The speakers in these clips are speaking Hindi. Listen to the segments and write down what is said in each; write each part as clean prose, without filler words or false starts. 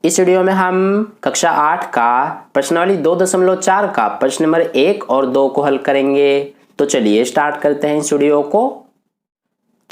इस वीडियो में हम कक्षा 8 का प्रश्नावली 2.4 का प्रश्न नंबर 1 और 2 को हल करेंगे। तो चलिए स्टार्ट करते हैं इस वीडियो को।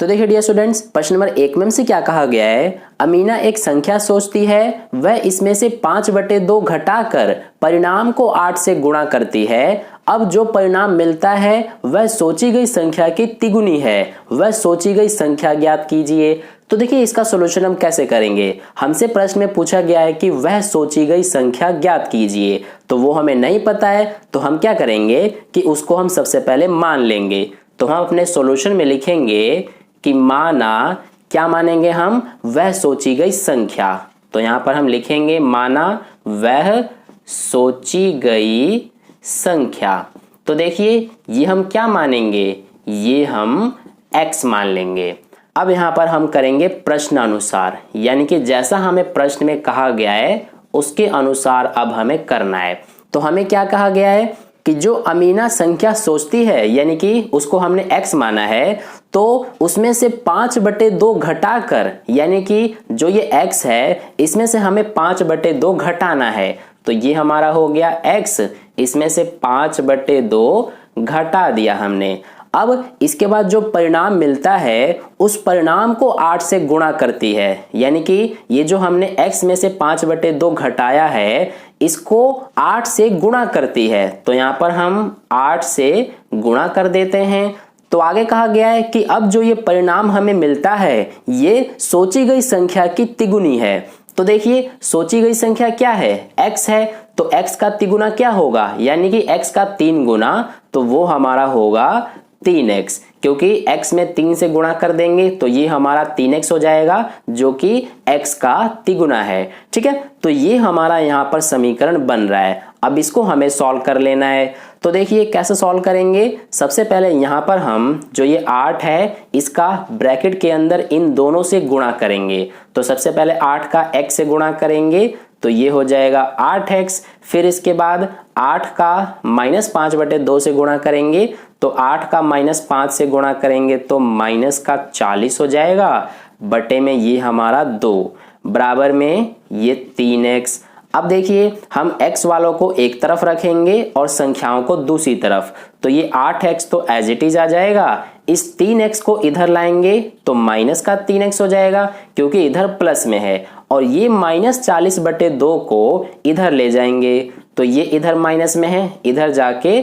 तो देखिए डियर स्टूडेंट्स, प्रश्न नंबर 1 में हमसे क्या कहा गया है। अमीना एक संख्या सोचती है, वह इसमें से 5/2 घटाकर परिणाम को 8 से गुणा करती है। अब जो परिणाम मिलता है वह सोची गई संख्या की तिगुनी है, वह सोची गई संख्या ज्ञात कीजिए। तो देखिए इसका सॉल्यूशन हम कैसे करेंगे। हमसे प्रश्न में पूछा गया है कि वह सोची गई संख्या ज्ञात कीजिए, तो वो हमें नहीं पता है, तो हम क्या करेंगे कि उसको हम सबसे पहले मान लेंगे। तो हम अपने सॉल्यूशन में लिखेंगे कि माना, क्या मानेंगे हम, वह सोची गई संख्या। तो यहां पर हम लिखेंगे माना वह सोची गई संख्या। तो देखिए ये हम क्या मानेंगे, ये हम x मान लेंगे। अब यहां पर हम करेंगे प्रश्नानुसार, यानी कि जैसा हमें प्रश्न में कहा गया है उसके अनुसार अब हमें करना है। तो हमें क्या कहा गया है कि जो अमीना संख्या सोचती है, यानी कि उसको हमने x माना है, तो उसमें से 5/2 घटाकर, यानी कि जो ये x है इसमें से हमें 5/2 घटाना है। तो ये हमारा हो गया x, इसमें से 5/2 घटा दिया हमने। अब इसके बाद जो परिणाम मिलता है उस परिणाम को 8 से गुणा करती है, यानी कि ये जो हमने x में से 5/2 घटाया है इसको 8 से गुणा करती है। तो यहां पर हम 8 से गुणा कर देते हैं। तो आगे कहा गया है कि अब जो ये परिणाम हमें मिलता है ये सोची गई संख्या की तिगुनी है। तो देखिए सोची गई संख्या क्या है, x है, तो x का तिगुना क्या होगा, यानी कि x का 3 गुना, तो वो हमारा होगा 3x, क्योंकि x में 3 से गुणा कर देंगे तो ये हमारा 3x हो जाएगा, जो कि x का तिगुना है। ठीक है, तो ये हमारा यहाँ पर समीकरण बन रहा है। अब इसको हमें सॉल्व कर लेना है। तो देखिए कैसे सॉल्व करेंगे। सबसे पहले यहाँ पर हम जो ये 8 है इसका ब्रैकेट के अंदर इन दोनों से गुणा करेंगे। तो सबसे पहले 8 का x से गुणा करेंगे तो ये हो जाएगा 8x। फिर इसके बाद 8 का -5/2 से गुणा करेंगे तो 8 का -5 से गुणा करेंगे तो -40 हो जाएगा, बटे में ये हमारा 2, बराबर में ये 3x। अब देखिए हम x वालों को एक तरफ रखेंगे और संख्याओं को दूसरी तरफ, तो ये 8x तो एज इट इज आ जाएगा। इस 3x को इधर लाएंगे तो -3x हो जाएगा, क्योंकि इधर प्लस में है, और ये -40/2 को इधर ले जाएंगे तो ये इधर माइनस में है, इधर जाके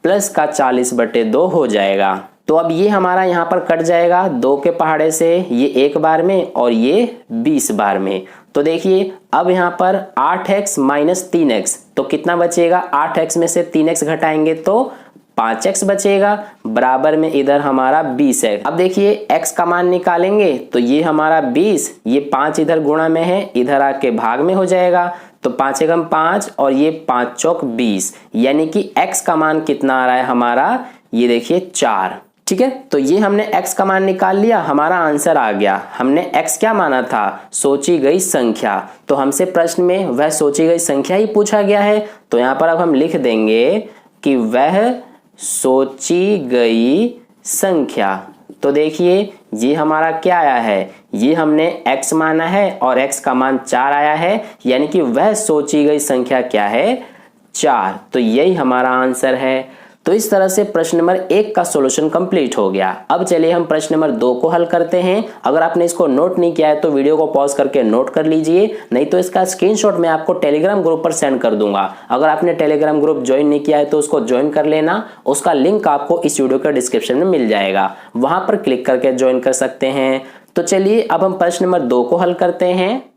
+40/2 हो जाएगा। तो अब ये हमारा यहाँ पर कट जाएगा 2 के पहाड़े से, ये 1 बार में और ये 20 बार में। तो देखिए अब यहाँ पर 8x - 3x, तो कितना बचेगा, 8x में से 3x घटाएंगे तो 5x बचेगा, बराबर में इधर हमारा 20 है। अब देखिए x का मान निकालेंगे तो ये हमारा 20, ये 5 इधर गुणा में है, इधर आके भाग में हो जाएगा, तो 5 एकम 5 और ये 5 चौक 20, यानी कि x का मान कितना आ रहा है हमारा, ये देखिए 4। ठीक है, तो ये हमने x का मान निकाल लिया, हमारा आंसर आ गया। हमने x क्या माना था, सोची गई संख्या। तो हमसे प्रश्न में वह सोची गई संख्या ही पूछा गया है, तो यहाँ पर अब हम लिख देंगे कि वह सोची गई संख्या। तो देखिए ये हमारा क्या आया है, ये हमने x माना है और x का मान 4 आया है, यानी कि वह सोची गई संख्या क्या है, 4। तो यही हमारा आंसर है। तो इस तरह से प्रश्न नंबर 1 का सॉल्यूशन कंप्लीट हो गया। अब चलिए हम प्रश्न नंबर 2 को हल करते हैं। अगर आपने इसको नोट नहीं किया है तो वीडियो को पॉज करके नोट कर लीजिए, नहीं तो इसका स्क्रीनशॉट मैं आपको टेलीग्राम ग्रुप पर सेंड कर दूंगा। अगर आपने टेलीग्राम ग्रुप ज्वाइन नहीं किया है तो उसको ज्वाइन कर लेना, उसका लिंक आपको इस वीडियो के डिस्क्रिप्शन में मिल जाएगा, वहां पर क्लिक करके ज्वाइन कर सकते हैं। तो चलिए अब हम प्रश्न नंबर 2 को हल करते हैं।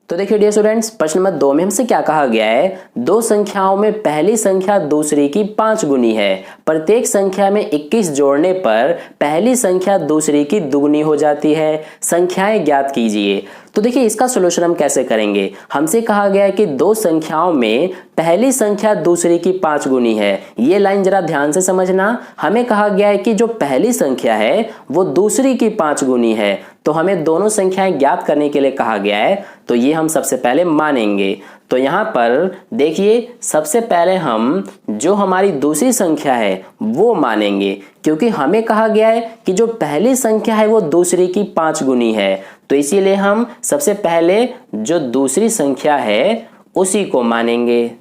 तो देखिए डियर स्टूडेंट्स, प्रश्न नंबर 2 में हमसे क्या कहा गया है, दो संख्याओं में पहली संख्या दूसरी की 5 गुनी है। प्रत्येक संख्या में 21 जोड़ने पर पहली संख्या दूसरी की दुगनी हो जाती है, संख्याएं ज्ञात कीजिए। तो देखिए इसका सॉल्यूशन हम कैसे करेंगे। हमसे कहा गया है कि दो संख्याओं में पहली संख्या दूसरी की 5 गुनी है। ये लाइन जरा ध्यान से समझना। हमें कहा गया है कि जो पहली संख्या है वो दूसरी की 5 गुनी है, तो हमें दोनों संख्याएं ज्ञात करने के लिए कहा गया है। तो ये हम सबसे पहले मानेंगे। तो यहाँ पर देखिए सबसे पहले हम जो हमारी दूसरी संख्या है वो मानेंगे, क्योंकि हमें कहा गया है कि जो पहली संख्या है वो दूसरी की 5 गुनी है। तो इसीलिए हम सबसे पहले जो दूसरी संख्या है उसी को मानेंगे।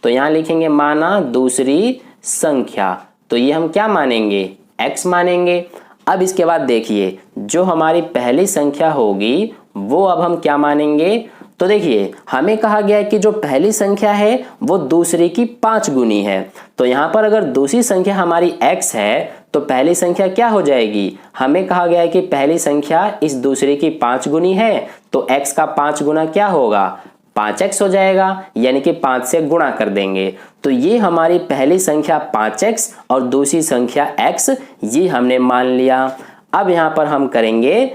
तो यहाँ लिखेंगे माना दूसरी संख्या, तो ये हम क्या मानेंगे, x मानेंगे। अब इसके बाद देखिए जो हमारी पहली संख्या होगी वो अब हम क्या मानेंगे। तो देखिए हमें कहा गया है कि जो पहली संख्या है वो दूसरी की 5 गुनी है। तो यहाँ पर अगर दूसरी संख्या हमारी x है तो पहली संख्या क्या हो जाएगी, हमें कहा गया है कि पहली संख्या इस दूसरी की 5 गुनी है, तो x का 5 गुना क्या होगा, 5x हो जाएगा, यानी कि 5 से गुणा कर देंगे। तो ये हमारी पहली संख्या 5x और दूसरी संख्या x, ये हमने मान लिया। अब यहाँ पर हम करेंगे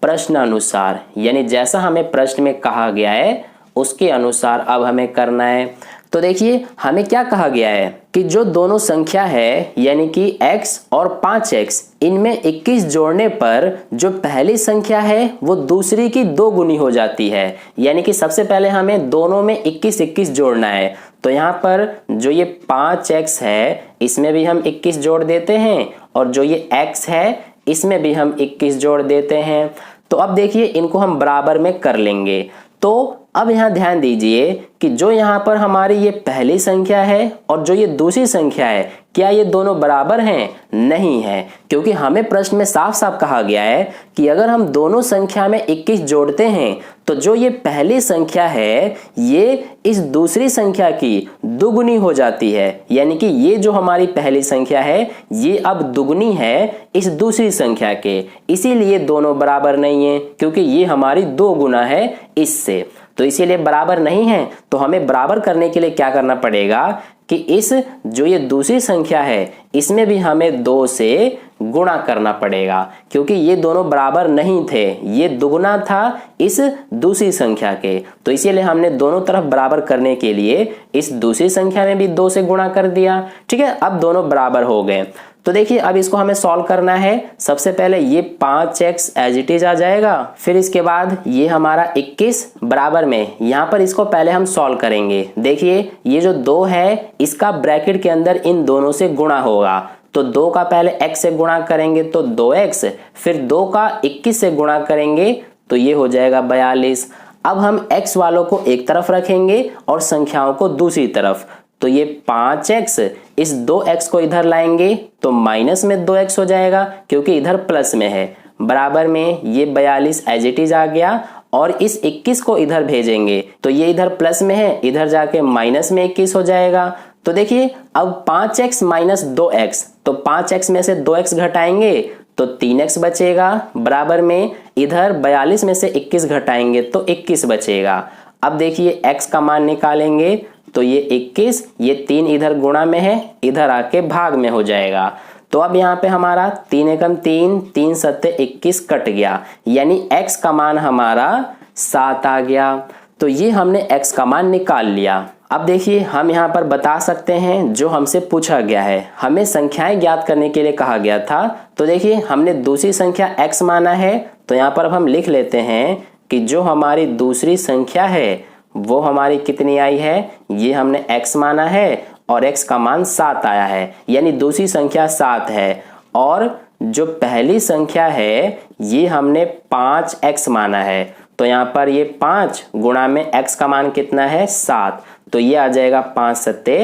प्रश्नानुसार, यानी जैसा हमें प्रश्न में कहा गया है उसके अनुसार अब हमें करना है। तो देखिए हमें क्या कहा गया है कि जो दोनों संख्या है यानी कि x और 5x, इनमें 21 जोड़ने पर जो पहली संख्या है वो दूसरी की 2 गुनी हो जाती है। यानी कि सबसे पहले हमें दोनों में 21 जोड़ना है। तो यहाँ पर जो ये 5x है इसमें भी हम 21 जोड़ देते हैं और जो ये x है इसमें भी हम 21 जोड़ देते हैं। तो अब देखिए इनको हम बराबर में कर लेंगे। तो अब यहाँ ध्यान दीजिए कि जो यहाँ पर हमारी ये पहली संख्या है और जो ये दूसरी संख्या है, क्या ये दोनों बराबर हैं? नहीं है, क्योंकि हमें प्रश्न में साफ साफ कहा गया है कि अगर हम दोनों संख्या में 21 जोड़ते हैं तो जो ये पहली संख्या है ये इस दूसरी संख्या की दुगुनी हो जाती है। यानी कि ये जो हमारी पहली संख्या है ये अब दुगुनी है इस दूसरी संख्या के, इसीलिए दोनों बराबर नहीं है, क्योंकि ये हमारी 2 गुना है इससे। तो इसीलिए बराबर नहीं है। तो हमें बराबर करने के लिए क्या करना पड़ेगा कि इस जो ये दूसरी संख्या है इसमें भी हमें 2 से गुणा करना पड़ेगा, क्योंकि ये दोनों बराबर नहीं थे, ये दुगुना था इस दूसरी संख्या के। तो इसीलिए हमने दोनों तरफ बराबर करने के लिए इस दूसरी संख्या में भी 2 से गुणा कर दिया। ठीक है, अब दोनों बराबर हो गए। तो देखिए अब इसको हमें सॉल्व करना है। सबसे पहले ये 5x एज इट इज आ जाएगा, फिर इसके बाद ये हमारा 21 बराबर में, यहाँ पर इसको पहले हम सॉल्व करेंगे। देखिए ये जो 2 है इसका ब्रैकेट के अंदर इन दोनों से गुणा होगा। तो 2 का पहले x से गुणा करेंगे तो 2x, फिर 2 का 21 से गुणा करेंगे तो ये हो जाएगा 42। अब हम x वालों को एक तरफ रखेंगे और संख्याओं को दूसरी तरफ। तो ये 5x, इस 2x को इधर लाएंगे तो माइनस में 2x हो जाएगा, क्योंकि इधर प्लस में है। बराबर में ये 42 एज इट इज आ गया और इस 21 को इधर भेजेंगे तो ये इधर प्लस में है, इधर जाके माइनस में 21 हो जाएगा। तो देखिए अब 5x माइनस 2x, तो 5x में से 2x घटाएंगे तो 3x बचेगा। बराबर में इधर 42 में से 21 घटाएंगे तो 21 बचेगा। अब देखिए x का मान निकालेंगे तो ये 21, ये 3 इधर गुणा में है, इधर आके भाग में हो जाएगा। तो अब यहाँ पे हमारा 3 एकम 3, 3 सत्ते 21 कट गया, यानी x का मान हमारा 7 आ गया। तो ये हमने x का मान निकाल लिया। अब देखिए हम यहाँ पर बता सकते हैं जो हमसे पूछा गया है, हमें संख्याएं ज्ञात करने के लिए कहा गया था। तो देखिए हमने दूसरी संख्या x माना है, तो यहाँ पर अब हम लिख लेते हैं कि जो हमारी दूसरी संख्या है वो हमारी कितनी आई है, ये हमने x माना है और x का मान 7 आया है, यानी दूसरी संख्या 7 है। और जो पहली संख्या है ये हमने 5x माना है, तो यहाँ पर ये 5 गुणा में x का मान कितना है 7, तो ये आ जाएगा 5 सत्ते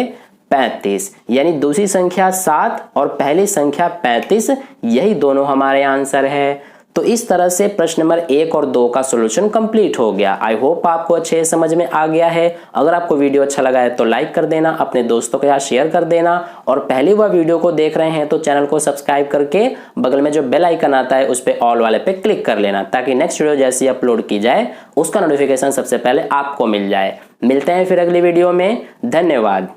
35, यानी दूसरी संख्या 7 और पहली संख्या 35, यही दोनों हमारे आंसर है। तो इस तरह से प्रश्न नंबर 1 और 2 का सॉल्यूशन कंप्लीट हो गया। आई होप आपको अच्छे समझ में आ गया है। अगर आपको वीडियो अच्छा लगा है तो लाइक कर देना, अपने दोस्तों के साथ शेयर कर देना, और पहली बार वीडियो को देख रहे हैं तो चैनल को सब्सक्राइब करके बगल में जो बेल आइकन आता है उस पर ऑल वाले पे क्लिक कर लेना, ताकि नेक्स्ट वीडियो जैसी अपलोड की जाए उसका नोटिफिकेशन सबसे पहले आपको मिल जाए। मिलते हैं फिर अगली वीडियो में। धन्यवाद।